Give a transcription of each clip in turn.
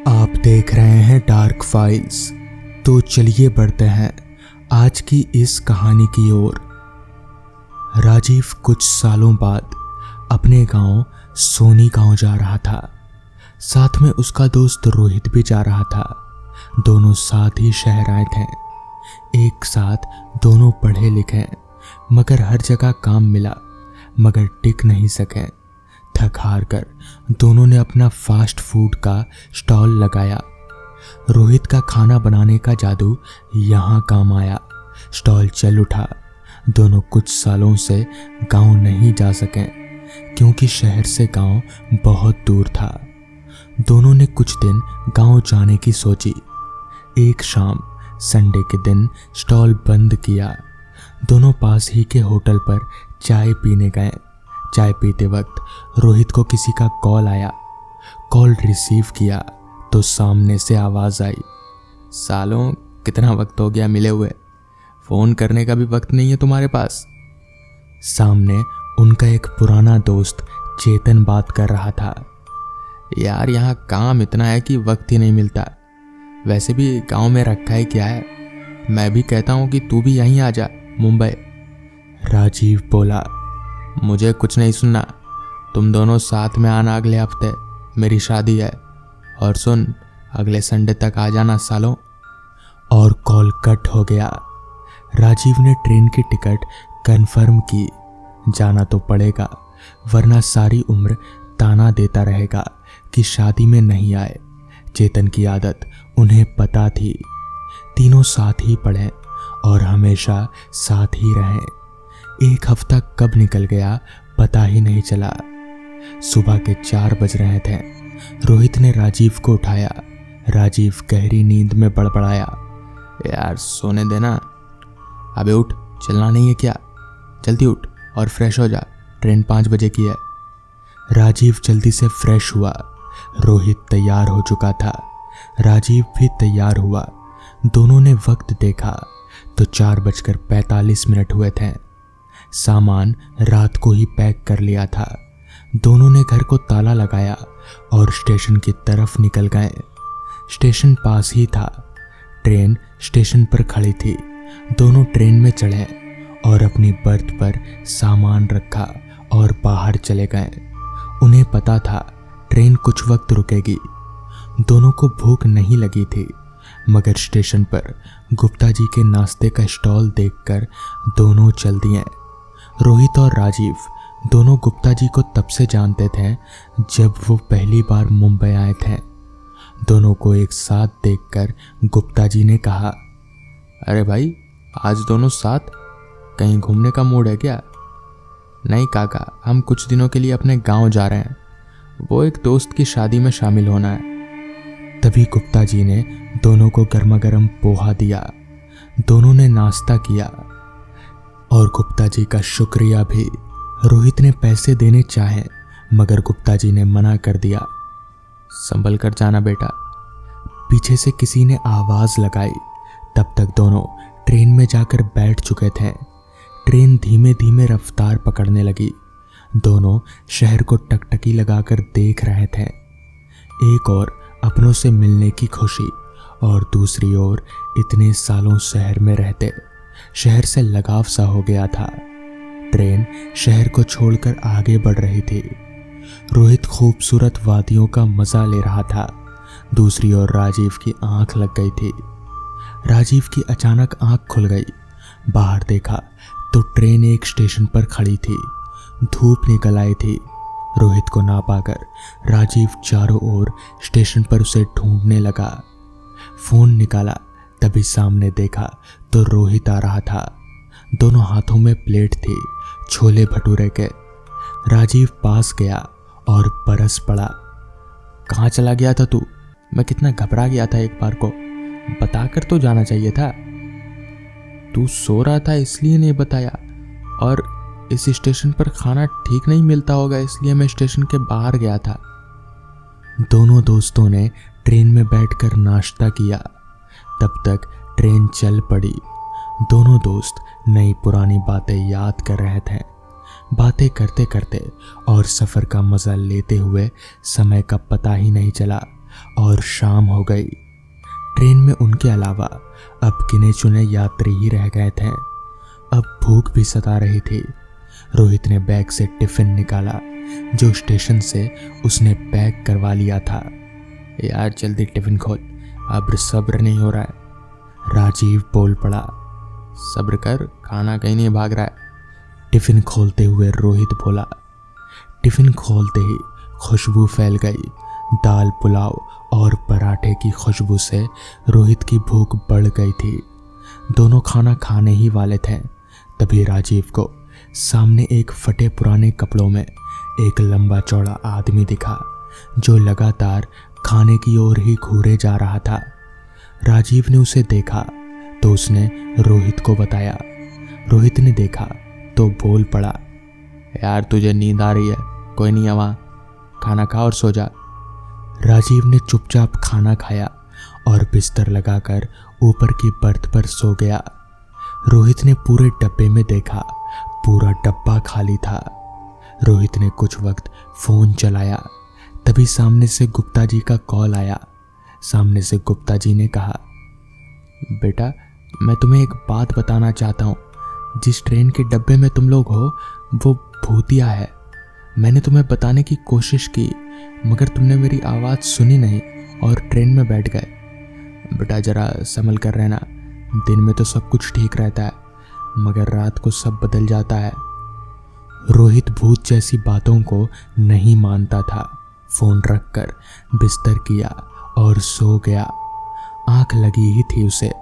आप देख रहे हैं डार्क फाइल्स। तो चलिए बढ़ते हैं आज की इस कहानी की ओर। राजीव कुछ सालों बाद अपने गांव सोनी गांव जा रहा था। साथ में उसका दोस्त रोहित भी जा रहा था। दोनों साथ ही शहर आए थे। एक साथ दोनों पढ़े लिखे मगर हर जगह काम मिला मगर टिक नहीं सके। थक हार कर दोनों ने अपना फास्ट फूड का स्टॉल लगाया। रोहित का खाना बनाने का जादू यहाँ काम आया। स्टॉल चल उठा। दोनों कुछ सालों से गांव नहीं जा सके क्योंकि शहर से गांव बहुत दूर था। दोनों ने कुछ दिन गांव जाने की सोची। एक शाम संडे के दिन स्टॉल बंद किया। दोनों पास ही के होटल पर चाय पीने गए। चाय पीते वक्त रोहित को किसी का कॉल आया। कॉल रिसीव किया तो सामने से आवाज़ आई, सालों कितना वक्त हो गया मिले हुए, फ़ोन करने का भी वक्त नहीं है तुम्हारे पास। सामने उनका एक पुराना दोस्त चेतन बात कर रहा था। यार यहाँ काम इतना है कि वक्त ही नहीं मिलता। वैसे भी गांव में रखा है क्या है, मैं भी कहता हूँ कि तू भी यहीं आ जा मुंबई। राजीव बोला, मुझे कुछ नहीं सुनना, तुम दोनों साथ में आना अगले हफ्ते, मेरी शादी है। और सुन, अगले संडे तक आ जाना सालों। और कॉल कट हो गया। राजीव ने ट्रेन की टिकट कंफर्म की। जाना तो पड़ेगा वरना सारी उम्र ताना देता रहेगा कि शादी में नहीं आए। चेतन की आदत उन्हें पता थी। तीनों साथ ही पढ़े और हमेशा साथ ही रहें। एक हफ्ता कब निकल गया पता ही नहीं चला। सुबह के 4 बज रहे थे। रोहित ने राजीव को उठाया। राजीव गहरी नींद में बड़बड़ाया, यार सोने देना। अबे उठ, चलना नहीं है क्या? जल्दी उठ और फ्रेश हो जा, ट्रेन 5 बजे की है। राजीव जल्दी से फ्रेश हुआ। रोहित तैयार हो चुका था। राजीव भी तैयार हुआ। दोनों ने वक्त देखा तो 4:45 हुए थे। सामान रात को ही पैक कर लिया था। दोनों ने घर को ताला लगाया और स्टेशन की तरफ निकल गए। स्टेशन पास ही था। ट्रेन स्टेशन पर खड़ी थी। दोनों ट्रेन में चढ़े और अपनी बर्थ पर सामान रखा और बाहर चले गए। उन्हें पता था ट्रेन कुछ वक्त रुकेगी। दोनों को भूख नहीं लगी थी मगर स्टेशन पर गुप्ता जी के नाश्ते का स्टॉल देखकर दोनों चल दिए। रोहित और राजीव दोनों गुप्ता जी को तब से जानते थे जब वो पहली बार मुंबई आए थे। दोनों को एक साथ देखकर गुप्ता जी ने कहा, अरे भाई, आज दोनों साथ, कहीं घूमने का मूड है क्या? नहीं काका, हम कुछ दिनों के लिए अपने गांव जा रहे हैं, वो एक दोस्त की शादी में शामिल होना है। तभी गुप्ता जी ने दोनों को गर्मा गर्म पोहा दिया। दोनों ने नाश्ता किया और गुप्ता जी का शुक्रिया भी। रोहित ने पैसे देने चाहे मगर गुप्ता जी ने मना कर दिया। संभल कर जाना बेटा। पीछे से किसी ने आवाज़ लगाई। तब तक दोनों ट्रेन में जाकर बैठ चुके थे। ट्रेन धीमे धीमे रफ्तार पकड़ने लगी। दोनों शहर को टकटकी लगाकर देख रहे थे। एक और अपनों से मिलने की खुशी और दूसरी ओर इतने सालों शहर में रहते शहर से लगाव सा हो गया था। ट्रेन शहर को छोड़कर आगे बढ़ रही थी। रोहित खूबसूरत वादियों का मजा ले रहा था। दूसरी ओर राजीव की आंख लग गई थी। राजीव की अचानक आंख खुल गई। बाहर देखा तो ट्रेन एक स्टेशन पर खड़ी थी। धूप निकल आई थी। रोहित को ना पाकर राजीव चारों ओर स्टेशन पर उसे ढूंढने लगा। फोन निकाला तभी सामने देखा तो रोहित आ रहा था। दोनों हाथों में प्लेट थी छोले भटूरे के। राजीव पास गया और बरस पड़ा, कहाँ चला गया था तू? मैं कितना घबरा गया था, एक बार को बताकर तो जाना चाहिए था। तू सो रहा था इसलिए नहीं बताया, और इस स्टेशन पर खाना ठीक नहीं मिलता होगा इसलिए मैं स्टेशन के बाहर गया था। दोनों दोस्तों ने ट्रेन में बैठकर नाश्ता किया। तब तक ट्रेन चल पड़ी। दोनों दोस्त नई पुरानी बातें याद कर रहे थे। बातें करते करते और सफ़र का मज़ा लेते हुए समय का पता ही नहीं चला। और शाम हो गई। ट्रेन में उनके अलावा अब गिने चुने यात्री ही रह गए थे। अब भूख भी सता रही थी। रोहित ने बैग से टिफिन निकाला जो स्टेशन से उसने पैक करवा लिया था। यार जल्दी टिफिन खोल, अब सब्र नहीं हो रहा है। राजीव बोल पड़ा। सब्र कर, खाना कहीं नहीं भाग रहा है। टिफिन खोलते हुए रोहित बोला। टिफिन खोलते ही खुशबू फैल गई। दाल, पुलाव और पराठे की खुशबू से रोहित की भूख बढ़ गई थी। दोनों खाना खाने ही वाले थे, तभी राजीव को सामने एक फटे पुराने कपड़ों में एक लंबा चौड़ा आदमी दिखा जो लगातार खाने की ओर ही घूरे जा रहा था। राजीव ने उसे देखा तो उसने रोहित को बताया। रोहित ने देखा तो बोल पड़ा, यार तुझे नींद आ रही है, कोई नहीं है वहाँ, खाना खा और सो जा। राजीव ने चुपचाप खाना खाया और बिस्तर लगाकर ऊपर की बर्थ पर सो गया। रोहित ने पूरे डब्बे में देखा, पूरा डब्बा खाली था। रोहित ने कुछ वक्त फोन चलाया, तभी सामने से गुप्ता जी का कॉल आया। सामने से गुप्ता जी ने कहा, बेटा मैं तुम्हें एक बात बताना चाहता हूँ। जिस ट्रेन के डब्बे में तुम लोग हो वो भूतिया है। मैंने तुम्हें बताने की कोशिश की मगर तुमने मेरी आवाज़ सुनी नहीं और ट्रेन में बैठ गए। बेटा जरा संभल कर रहना, दिन में तो सब कुछ ठीक रहता है मगर रात को सब बदल जाता है। रोहित भूत जैसी बातों को नहीं मानता था। फोन रखकर बिस्तर किया और सो गया। आंख लगी ही थी उसे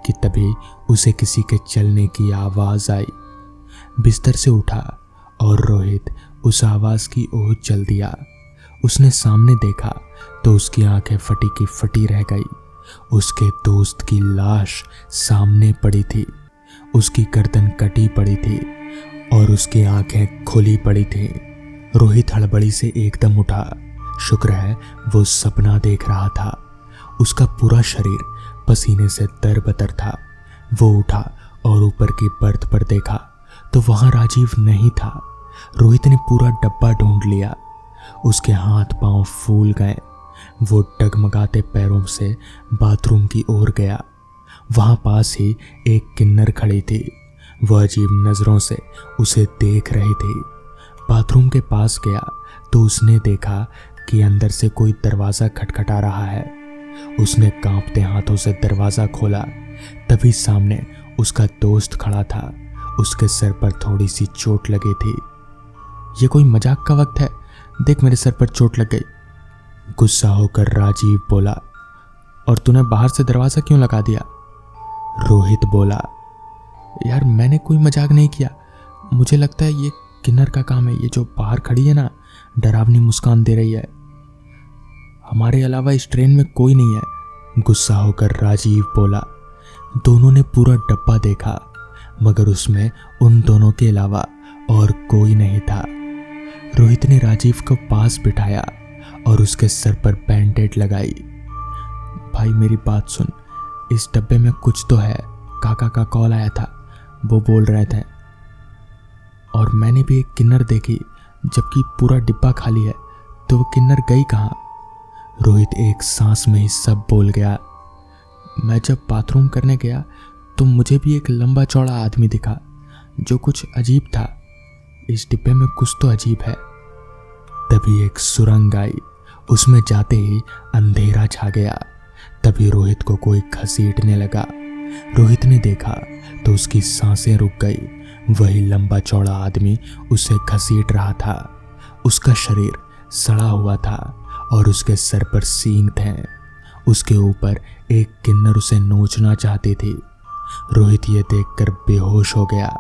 कि तभी उसे किसी के चलने की आवाज़ आई। बिस्तर से उठा और रोहित उस आवाज़ की ओर चल दिया। उसने सामने देखा तो उसकी आंखें फटी की फटी रह गई। उसके दोस्त की लाश सामने पड़ी थी। उसकी गर्दन कटी पड़ी थी और उसकी आंखें खुली पड़ी थी। रोहित हड़बड़ी से एकदम उठा। शुक्र है वो सपना देख रहा था। उसका पूरा शरीर पसीने से तरबतर था। वो उठा और ऊपर की बर्थ पर देखा तो वहां राजीव नहीं था। रोहित ने पूरा डब्बा ढूंढ लिया। उसके हाथ पांव फूल गए। वो डगमगाते पैरों से बाथरूम की ओर गया। वहां पास ही एक किन्नर खड़ी थी। वह अजीब नजरों से उसे देख रही थी। बाथरूम के पास गया तो उसने देखा कि अंदर से कोई दरवाज़ा खटखटा रहा है। उसने कांपते हाथों से दरवाज़ा खोला, तभी सामने उसका दोस्त खड़ा था। उसके सर पर थोड़ी सी चोट लगी थी। ये कोई मजाक का वक्त है, देख मेरे सर पर चोट लग गई। गुस्सा होकर राजीव बोला, और तूने बाहर से दरवाज़ा क्यों लगा दिया? रोहित बोला, यार मैंने कोई मजाक नहीं किया, मुझे लगता है ये किन्नर का काम है। ये जो बाहर खड़ी है ना, डरावनी मुस्कान दे रही है। हमारे अलावा इस ट्रेन में कोई नहीं है। गुस्सा होकर राजीव बोला। दोनों ने पूरा डब्बा देखा मगर उसमें उन दोनों के अलावा और कोई नहीं था। रोहित ने राजीव को पास बिठाया और उसके सर पर बैंडेड लगाई। भाई मेरी बात सुन, इस डब्बे में कुछ तो है। काका का कॉल आया था, वो बोल रहे थे। और मैंने भी एक किन्नर देखी, जबकि पूरा डिब्बा खाली है, तो वो किन्नर गई कहाँ? रोहित एक सांस में ही सब बोल गया। मैं जब बाथरूम करने गया तो मुझे भी एक लंबा चौड़ा आदमी दिखा जो कुछ अजीब था। इस डिब्बे में कुछ तो अजीब है। तभी एक सुरंग आई। उसमें जाते ही अंधेरा छा गया। तभी रोहित को कोई घसीटने लगा। रोहित ने देखा तो उसकी सांसें रुक गई। वही लंबा चौड़ा आदमी उसे घसीट रहा था। उसका शरीर सड़ा हुआ था और उसके सर पर सींग थे। उसके ऊपर एक किन्नर उसे नोचना चाहती थी। रोहित ये देखकर बेहोश हो गया।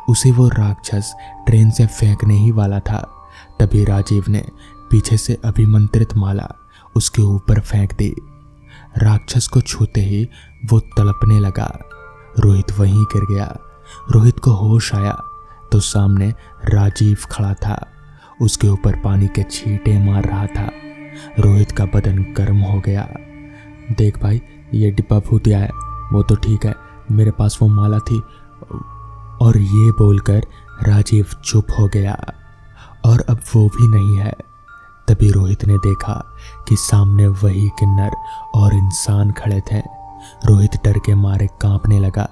उसे वो राक्षस ट्रेन से फेंकने ही वाला था। तभी राजीव ने पीछे से अभिमंत्रित माला उसके ऊपर फेंक दी। राक्षस को छूते ही वो तड़पने लगा। रोहित वहीं गिर गया। रोहित को होश आया तो सामने राजीव खड़ा था। उसके ऊपर पानी के छींटे मार रहा था। रोहित का बदन गर्म हो गया। देख भाई, ये डिब्बा भूतिया है, वो तो ठीक है, मेरे पास वो माला थी। और ये बोलकर राजीव चुप हो गया। और अब वो भी नहीं है। तभी रोहित ने देखा कि सामने वही किन्नर और इंसान खड़े थे। रोहित डर के मारे कांपने लगा।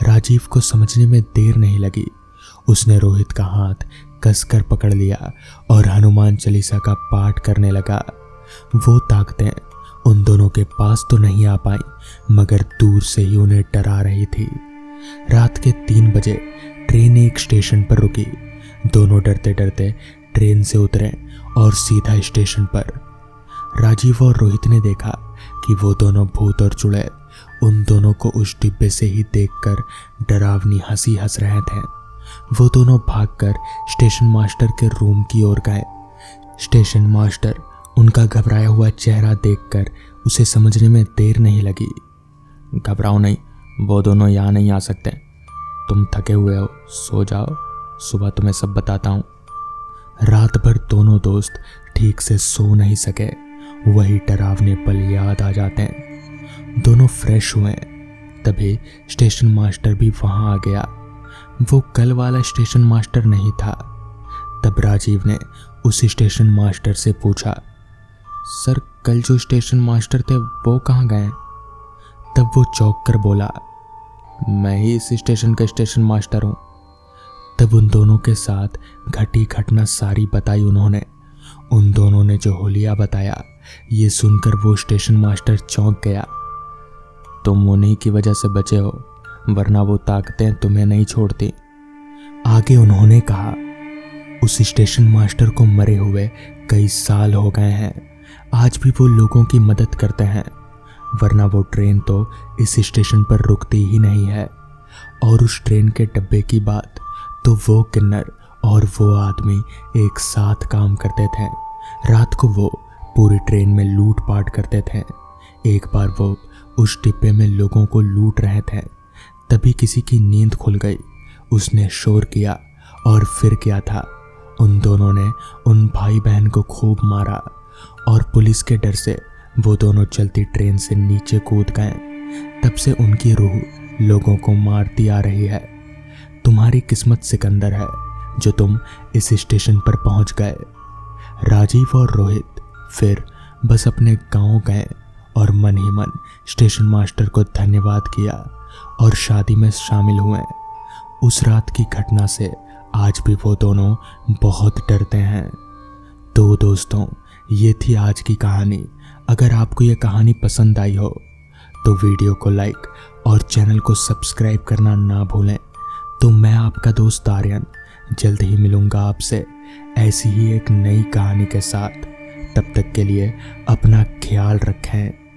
राजीव को समझने में देर नहीं लगी। उसने रोहित का हाथ कसकर पकड़ लिया और हनुमान चालीसा का पाठ करने लगा। वो ताकतें उन दोनों के पास तो नहीं आ पाई, मगर दूर से ही उन्हें डरा रही थी। रात के 3 बजे ट्रेन एक स्टेशन पर रुकी। दोनों डरते डरते ट्रेन से उतरे और सीधा स्टेशन पर। राजीव और रोहित ने देखा कि वो दोनों भूत और चुड़ैल उन दोनों को उस डिब्बे से ही देखकर डरावनी हंसी हंस रहे थे। वो दोनों भागकर स्टेशन मास्टर के रूम की ओर गए। स्टेशन मास्टर उनका घबराया हुआ चेहरा देखकर उसे समझने में देर नहीं लगी। घबराओ नहीं, वो दोनों यहाँ नहीं आ सकते। तुम थके हुए हो, सो जाओ, सुबह तुम्हें सब बताता हूँ। रात भर दोनों दोस्त ठीक से सो नहीं सके। वही डरावने पल याद आ जाते हैं। दोनों फ्रेश हुए, तभी स्टेशन मास्टर भी वहां आ गया। वो कल वाला स्टेशन मास्टर नहीं था। तब राजीव ने उस स्टेशन मास्टर से पूछा, सर कल जो स्टेशन मास्टर थे वो कहाँ गए? तब वो चौंक कर बोला, मैं ही इस स्टेशन का स्टेशन मास्टर हूँ। तब उन दोनों के साथ घटी घटना सारी बताई उन्होंने। उन दोनों ने जो होलिया बताया, ये सुनकर वो स्टेशन मास्टर चौंक गया। तुम उन्हीं की वजह से बचे हो, वरना वो ताकतें तुम्हें नहीं छोड़ती। आगे उन्होंने कहा, उस स्टेशन मास्टर को मरे हुए कई साल हो गए हैं। आज भी वो लोगों की मदद करते हैं, वरना वो ट्रेन तो इस स्टेशन पर रुकती ही नहीं है। और उस ट्रेन के डब्बे की बात, तो वो किन्नर और वो आदमी एक साथ काम करते थे। रात को वो पूरी ट्रेन में लूट पाट करते थे। एक बार वो उस डिब्बे में लोगों को लूट रहे थे, तभी किसी की नींद खुल गई। उसने शोर किया और फिर क्या था, उन दोनों ने उन भाई बहन को खूब मारा और पुलिस के डर से वो दोनों चलती ट्रेन से नीचे कूद गए। तब से उनकी रूह लोगों को मारती आ रही है। तुम्हारी किस्मत सिकंदर है जो तुम इस स्टेशन पर पहुंच गए। राजीव और रोहित फिर बस अपने गांव गए और मन ही मन स्टेशन मास्टर को धन्यवाद किया और शादी में शामिल हुए। उस रात की घटना से आज भी वो दोनों बहुत डरते हैं। तो दोस्तों, ये थी आज की कहानी। अगर आपको ये कहानी पसंद आई हो तो वीडियो को लाइक और चैनल को सब्सक्राइब करना ना भूलें। तो मैं आपका दोस्त आर्यन जल्द ही मिलूंगा आपसे ऐसी ही एक नई कहानी के साथ। तब तक के लिए अपना ख्याल रखें।